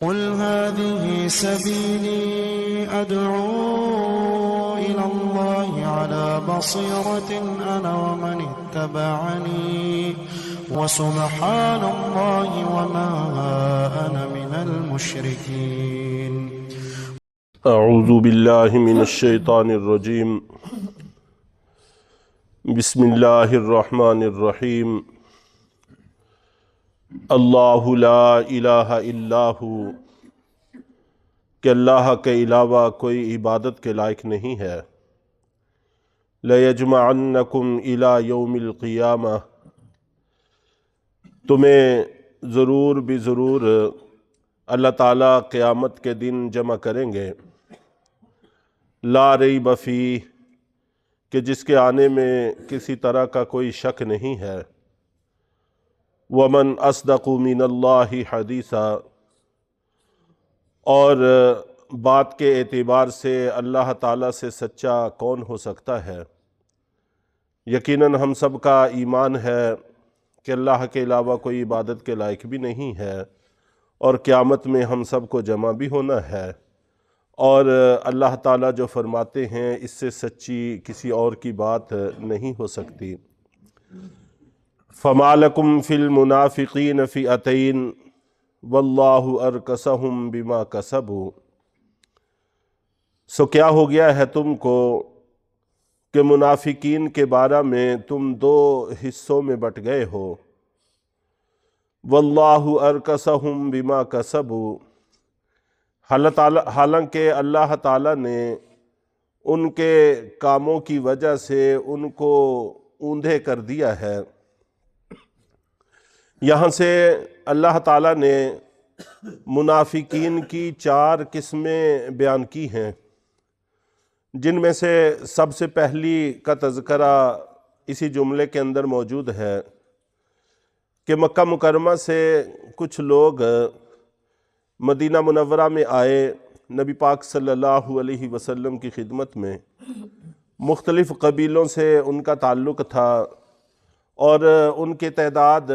قل هذه سبيلي أدعو إلى الله على بصيرة أنا ومن اتبعني وسبحان الله وما أنا من المشركين. اعوذ باللہ من الشیطان الرجیم. بسم اللہ الرحمن الرحیم. اللہ لا الہ الا ہو، کہ اللہ کے علاوہ کوئی عبادت کے لائق نہیں ہے. لَيَجْمَعَنَّكُمْ إِلَى يَوْمِ الْقِيَامَةِ، تمہیں ضرور بھی ضرور اللہ تعالیٰ قیامت کے دن جمع کریں گے. لا ریب فیہ، کہ جس کے آنے میں کسی طرح کا کوئی شک نہیں ہے. وَمَنْ أَصْدَقُ مِنَ اللَّهِ حَدِيثًا، اور بات کے اعتبار سے اللہ تعالیٰ سے سچا کون ہو سکتا ہے؟ یقیناً ہم سب کا ایمان ہے کہ اللہ کے علاوہ کوئی عبادت کے لائق بھی نہیں ہے، اور قیامت میں ہم سب کو جمع بھی ہونا ہے. اور اللہ تعالیٰ جو فرماتے ہیں اس سے سچی کسی اور کی بات نہیں ہو سکتی. فَمَا لَكُمْ فِي الْمُنَافِقِينَ فِئَتَيْنِ وَاللَّهُ أَرْكَسَهُمْ بِمَا كَسَبُوا، سو کیا ہو گیا ہے تم کو کہ منافقین کے بارے میں تم دو حصوں میں بٹ گئے ہو. وَاللَّهُ أَرْكَسَهُمْ بِمَا كَسَبُوا، حالانکہ اللہ تعالیٰ نے ان کے کاموں کی وجہ سے ان کو اوندھے کر دیا ہے. یہاں سے اللہ تعالیٰ نے منافقین کی 4 قسمیں بیان کی ہیں، جن میں سے سب سے پہلی کا تذکرہ اسی جملے کے اندر موجود ہے کہ مکہ مکرمہ سے کچھ لوگ مدینہ منورہ میں آئے، نبی پاک صلی اللہ علیہ وسلم کی خدمت میں. مختلف قبیلوں سے ان کا تعلق تھا، اور ان کی تعداد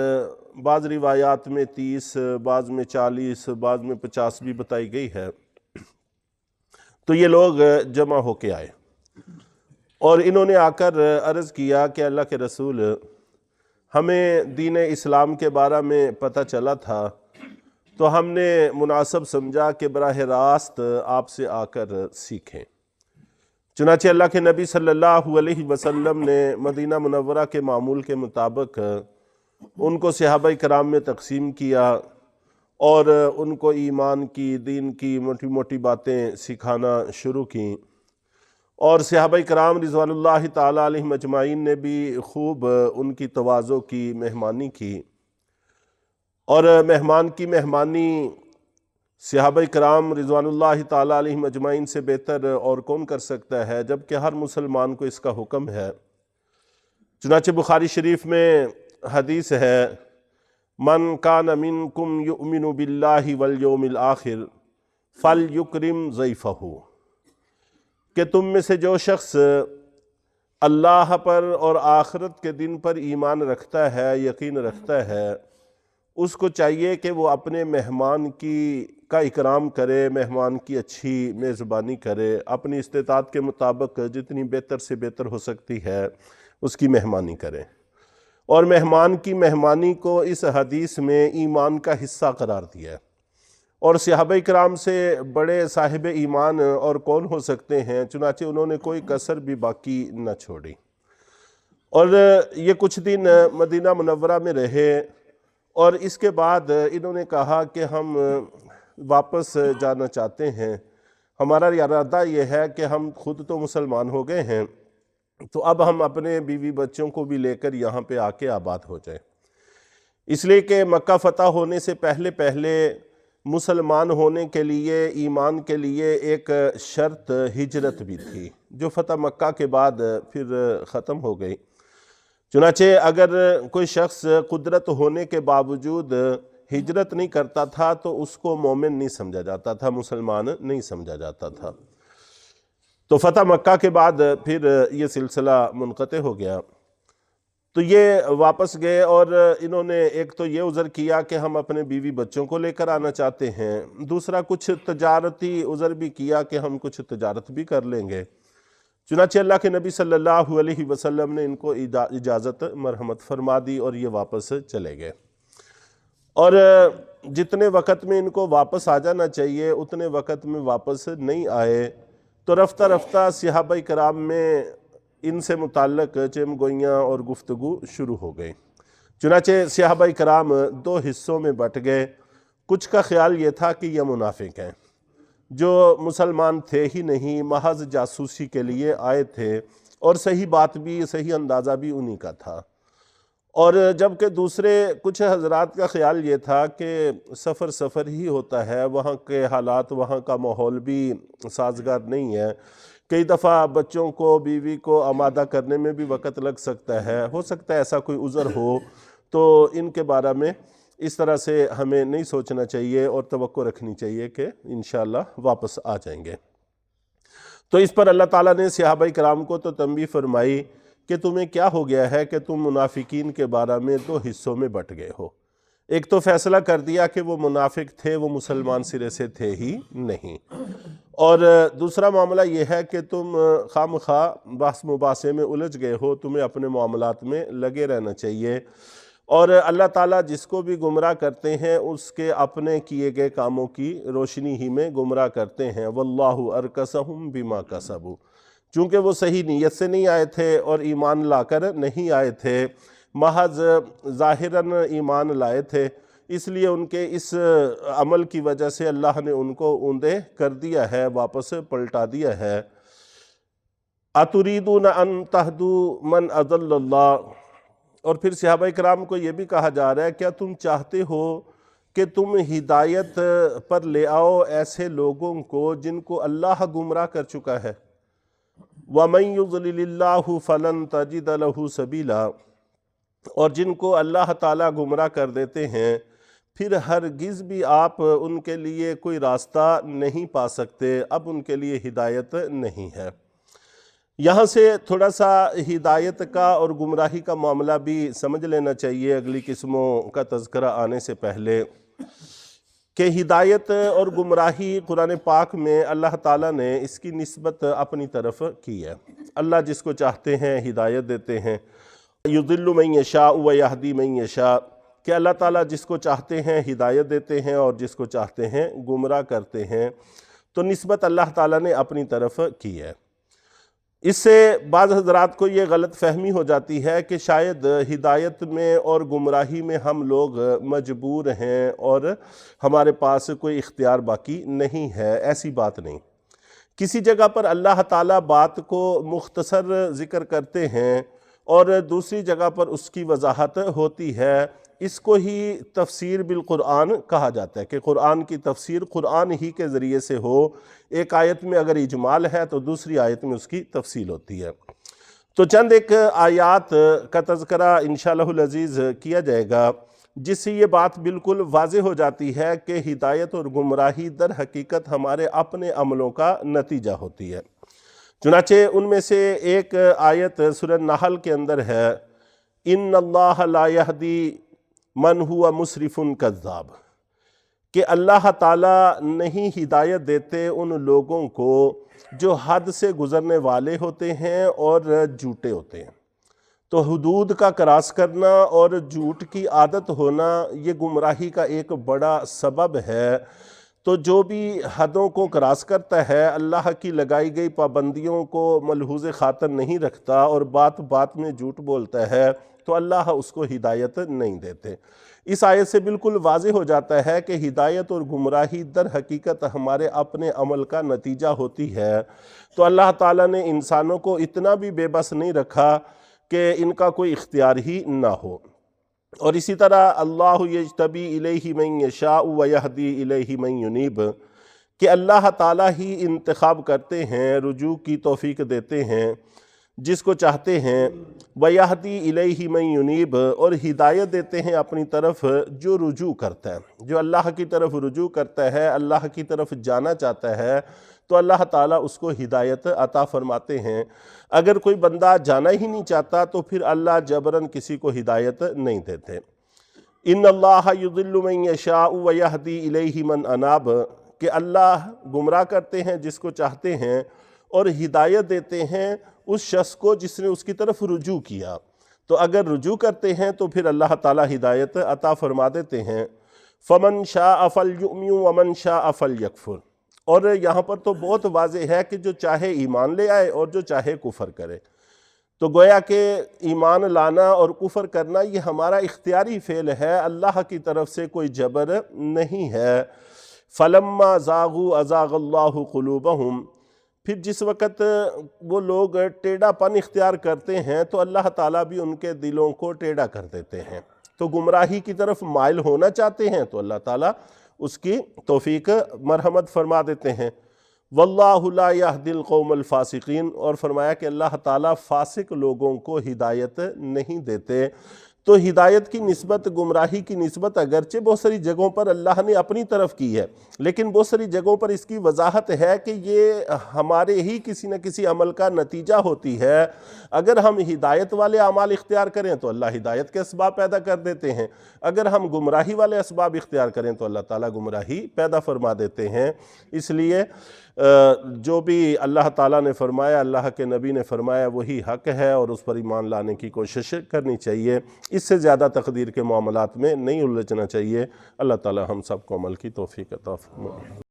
بعض روایات میں 30، بعض میں 40، بعض میں 50 بھی بتائی گئی ہے. تو یہ لوگ جمع ہو کے آئے، اور انہوں نے آ کر عرض کیا کہ اللہ کے رسول، ہمیں دین اسلام کے بارے میں پتہ چلا تھا، تو ہم نے مناسب سمجھا کہ براہ راست آپ سے آ کر سیکھیں. چنانچہ اللہ کے نبی صلی اللہ علیہ وسلم نے مدینہ منورہ کے معمول کے مطابق ان کو صحابہ کرام میں تقسیم کیا، اور ان کو ایمان کی، دین کی موٹی موٹی باتیں سکھانا شروع کیں. اور صحابہ کرام رضوان اللہ تعالیٰ علیہم اجمعین نے بھی خوب ان کی تواضع کی، مہمانی کی. اور مہمان کی مہمانی صحابہ کرام رضوان اللہ تعالیٰ علیہم اجمعین سے بہتر اور کون کر سکتا ہے، جبکہ ہر مسلمان کو اس کا حکم ہے. چنانچہ بخاری شریف میں حدیث ہے، من کان منکم یؤمن باللہ والیوم الآخر فلیکرم ضیفہ، کہ تم میں سے جو شخص اللہ پر اور آخرت کے دن پر ایمان رکھتا ہے، یقین رکھتا ہے، اس کو چاہیے کہ وہ اپنے مہمان کا اکرام کرے، مہمان کی اچھی میزبانی کرے، اپنی استطاعت کے مطابق جتنی بہتر سے بہتر ہو سکتی ہے اس کی مہمانی کرے. اور مہمان کی مہمانی کو اس حدیث میں ایمان کا حصہ قرار دیا ہے. اور صحابہ کرام سے بڑے صاحب ایمان اور کون ہو سکتے ہیں، چنانچہ انہوں نے کوئی کسر بھی باقی نہ چھوڑی. اور یہ کچھ دن مدینہ منورہ میں رہے، اور اس کے بعد انہوں نے کہا کہ ہم واپس جانا چاہتے ہیں. ہمارا ارادہ یہ ہے کہ ہم خود تو مسلمان ہو گئے ہیں، تو اب ہم اپنے بیوی بچوں کو بھی لے کر یہاں پہ آ کے آباد ہو جائیں. اس لیے کہ مکہ فتح ہونے سے پہلے مسلمان ہونے کے لیے، ایمان کے لیے ایک شرط ہجرت بھی تھی، جو فتح مکہ کے بعد پھر ختم ہو گئی. چنانچہ اگر کوئی شخص قدرت ہونے کے باوجود ہجرت نہیں کرتا تھا تو اس کو مومن نہیں سمجھا جاتا تھا، مسلمان نہیں سمجھا جاتا تھا. تو فتح مکہ کے بعد پھر یہ سلسلہ منقطع ہو گیا. تو یہ واپس گئے اور انہوں نے ایک تو یہ عذر کیا کہ ہم اپنے بیوی بچوں کو لے کر آنا چاہتے ہیں، دوسرا کچھ تجارتی عذر بھی کیا کہ ہم کچھ تجارت بھی کر لیں گے۔ چنانچہ اللہ کے نبی صلی اللہ علیہ وسلم نے ان کو اجازت مرحمت فرما دی اور یہ واپس چلے گئے، اور جتنے وقت میں ان کو واپس آ جانا چاہیے اتنے وقت میں واپس نہیں آئے، تو رفتہ رفتہ صحابہ کرام میں ان سے متعلق چم گوئیاں اور گفتگو شروع ہو گئی۔ چنانچہ صحابہ کرام دو حصوں میں بٹ گئے، کچھ کا خیال یہ تھا کہ یہ منافق ہیں جو مسلمان تھے ہی نہیں، محض جاسوسی کے لیے آئے تھے، اور صحیح بات بھی، صحیح اندازہ بھی انہی کا تھا، اور جبکہ دوسرے کچھ حضرات کا خیال یہ تھا کہ سفر ہی ہوتا ہے، وہاں کے حالات، وہاں کا ماحول بھی سازگار نہیں ہے، کئی دفعہ بچوں کو، بیوی کو آمادہ کرنے میں بھی وقت لگ سکتا ہے، ہو سکتا ہے ایسا کوئی عذر ہو، تو ان کے بارے میں اس طرح سے ہمیں نہیں سوچنا چاہیے اور توقع رکھنی چاہیے کہ انشاءاللہ واپس آ جائیں گے۔ تو اس پر اللہ تعالیٰ نے صحابہ کرام کو تو تنبیہ فرمائی کہ تمہیں کیا ہو گیا ہے کہ تم منافقین کے بارے میں دو حصوں میں بٹ گئے ہو۔ ایک تو فیصلہ کر دیا کہ وہ منافق تھے، وہ مسلمان سرے سے تھے ہی نہیں، اور دوسرا معاملہ یہ ہے کہ تم خواہ مخواہ بحث مباحثے میں الجھ گئے ہو، تمہیں اپنے معاملات میں لگے رہنا چاہیے، اور اللہ تعالیٰ جس کو بھی گمراہ کرتے ہیں اس کے اپنے کیے گئے کاموں کی روشنی ہی میں گمراہ کرتے ہیں۔ واللہ ارکسہم بما کسبوا، چونکہ وہ صحیح نیت سے نہیں آئے تھے اور ایمان لا کر نہیں آئے تھے، محض ظاہراً ایمان لائے تھے، اس لیے ان کے اس عمل کی وجہ سے اللہ نے ان کو اوندے کر دیا ہے، واپس پلٹا دیا ہے۔ اتریدون ان تہدوا من اضل اللہ، اور پھر صحابہ کرام کو یہ بھی کہا جا رہا ہے کیا تم چاہتے ہو کہ تم ہدایت پر لے آؤ ایسے لوگوں کو جن کو اللہ گمراہ کر چکا ہے؟ وَمَن يُضْلِلِ اللَّهُ فَلَن تَجِدَ لَهُ سَبِيلًا، اور جن کو اللہ تعالیٰ گمراہ کر دیتے ہیں پھر ہرگز بھی آپ ان کے لیے کوئی راستہ نہیں پا سکتے، اب ان کے لیے ہدایت نہیں ہے۔ یہاں سے تھوڑا سا ہدایت کا اور گمراہی کا معاملہ بھی سمجھ لینا چاہیے اگلی قسموں کا تذکرہ آنے سے پہلے، کہ ہدایت اور گمراہی قرآن پاک میں اللہ تعالیٰ نے اس کی نسبت اپنی طرف کی ہے۔ اللہ جس کو چاہتے ہیں ہدایت دیتے ہیں، یضل من یشاء ویہدی من یشاء، کہ اللہ تعالیٰ جس کو چاہتے ہیں ہدایت دیتے ہیں اور جس کو چاہتے ہیں گمراہ کرتے ہیں، تو نسبت اللہ تعالیٰ نے اپنی طرف کی ہے۔ اس سے بعض حضرات کو یہ غلط فہمی ہو جاتی ہے کہ شاید ہدایت میں اور گمراہی میں ہم لوگ مجبور ہیں اور ہمارے پاس کوئی اختیار باقی نہیں ہے، ایسی بات نہیں۔ کسی جگہ پر اللہ تعالیٰ بات کو مختصر ذکر کرتے ہیں اور دوسری جگہ پر اس کی وضاحت ہوتی ہے، اس کو ہی تفسیر بالقرآن کہا جاتا ہے، کہ قرآن کی تفسیر قرآن ہی کے ذریعے سے ہو۔ ایک آیت میں اگر اجمال ہے تو دوسری آیت میں اس کی تفصیل ہوتی ہے۔ تو چند ایک آیات کا تذکرہ انشاءاللہ العزیز کیا جائے گا جس سے یہ بات بالکل واضح ہو جاتی ہے کہ ہدایت اور گمراہی در حقیقت ہمارے اپنے عملوں کا نتیجہ ہوتی ہے۔ چنانچہ ان میں سے ایک آیت سورہ نحل کے اندر ہے، ان اللہ لا یہدی من ہوا مسرف کذاب، کہ اللہ تعالیٰ نہیں ہدایت دیتے ان لوگوں کو جو حد سے گزرنے والے ہوتے ہیں اور جھوٹے ہوتے ہیں۔ تو حدود کا کراس کرنا اور جھوٹ کی عادت ہونا یہ گمراہی کا ایک بڑا سبب ہے۔ تو جو بھی حدوں کو کراس کرتا ہے، اللہ کی لگائی گئی پابندیوں کو ملحوظ خاطر نہیں رکھتا اور بات بات میں جھوٹ بولتا ہے، تو اللہ اس کو ہدایت نہیں دیتے۔ اس آیت سے بالکل واضح ہو جاتا ہے کہ ہدایت اور گمراہی در حقیقت ہمارے اپنے عمل کا نتیجہ ہوتی ہے۔ تو اللہ تعالیٰ نے انسانوں کو اتنا بھی بے بس نہیں رکھا کہ ان کا کوئی اختیار ہی نہ ہو۔ اور اسی طرح اللہ یجتبی الیہ من یشاء ویہدی الیہ من ینیب، کہ اللہ تعالیٰ ہی انتخاب کرتے ہیں، رجوع کی توفیق دیتے ہیں جس کو چاہتے ہیں، وَيَهْدِي إِلَيْهِ مَن يُنِيبُ، اور ہدایت دیتے ہیں اپنی طرف جو رجوع کرتا ہے، جو اللہ کی طرف رجوع کرتا ہے، اللہ کی طرف جانا چاہتا ہے، تو اللہ تعالیٰ اس کو ہدایت عطا فرماتے ہیں۔ اگر کوئی بندہ جانا ہی نہیں چاہتا تو پھر اللہ جبراً کسی کو ہدایت نہیں دیتے۔ ان اللہ یضل من یشاء ویہدی الیہ من اناب، کہ اللہ گمراہ کرتے ہیں جس کو چاہتے ہیں اور ہدایت دیتے ہیں اس شخص کو جس نے اس کی طرف رجوع کیا۔ تو اگر رجوع کرتے ہیں تو پھر اللہ تعالیٰ ہدایت عطا فرما دیتے ہیں۔ فمن شاء فلیؤمن ومن شاء فلیکفر، اور یہاں پر تو بہت واضح ہے کہ جو چاہے ایمان لے آئے اور جو چاہے کفر کرے۔ تو گویا کہ ایمان لانا اور کفر کرنا یہ ہمارا اختیاری فعل ہے، اللہ کی طرف سے کوئی جبر نہیں ہے۔ فَلَمَّا زَاغُوا أَزَاغَ اللَّهُ قُلُوبَهُمْ، پھر جس وقت وہ لوگ ٹیڑھا پن اختیار کرتے ہیں تو اللہ تعالیٰ بھی ان کے دلوں کو ٹیڑھا کر دیتے ہیں۔ تو گمراہی کی طرف مائل ہونا چاہتے ہیں تو اللہ تعالیٰ اس کی توفیق مرحمت فرما دیتے ہیں۔ وَاللَّهُ لَا يَهْدِي الْقَوْمَ الْفَاسِقِينَ، اور فرمایا کہ اللہ تعالیٰ فاسق لوگوں کو ہدایت نہیں دیتے۔ تو ہدایت کی نسبت، گمراہی کی نسبت اگرچہ بہت ساری جگہوں پر اللہ نے اپنی طرف کی ہے، لیکن بہت ساری جگہوں پر اس کی وضاحت ہے کہ یہ ہمارے ہی کسی نہ کسی عمل کا نتیجہ ہوتی ہے۔ اگر ہم ہدایت والے اعمال اختیار کریں تو اللہ ہدایت کے اسباب پیدا کر دیتے ہیں، اگر ہم گمراہی والے اسباب اختیار کریں تو اللہ تعالیٰ گمراہی پیدا فرما دیتے ہیں۔ اس لیے جو بھی اللہ تعالیٰ نے فرمایا، اللہ کے نبی نے فرمایا، وہی حق ہے اور اس پر ایمان لانے کی کوشش کرنی چاہیے۔ اس سے زیادہ تقدیر کے معاملات میں نہیں الجھنا چاہیے۔ اللہ تعالیٰ ہم سب کو عمل کی توفیق عطا فرمائے۔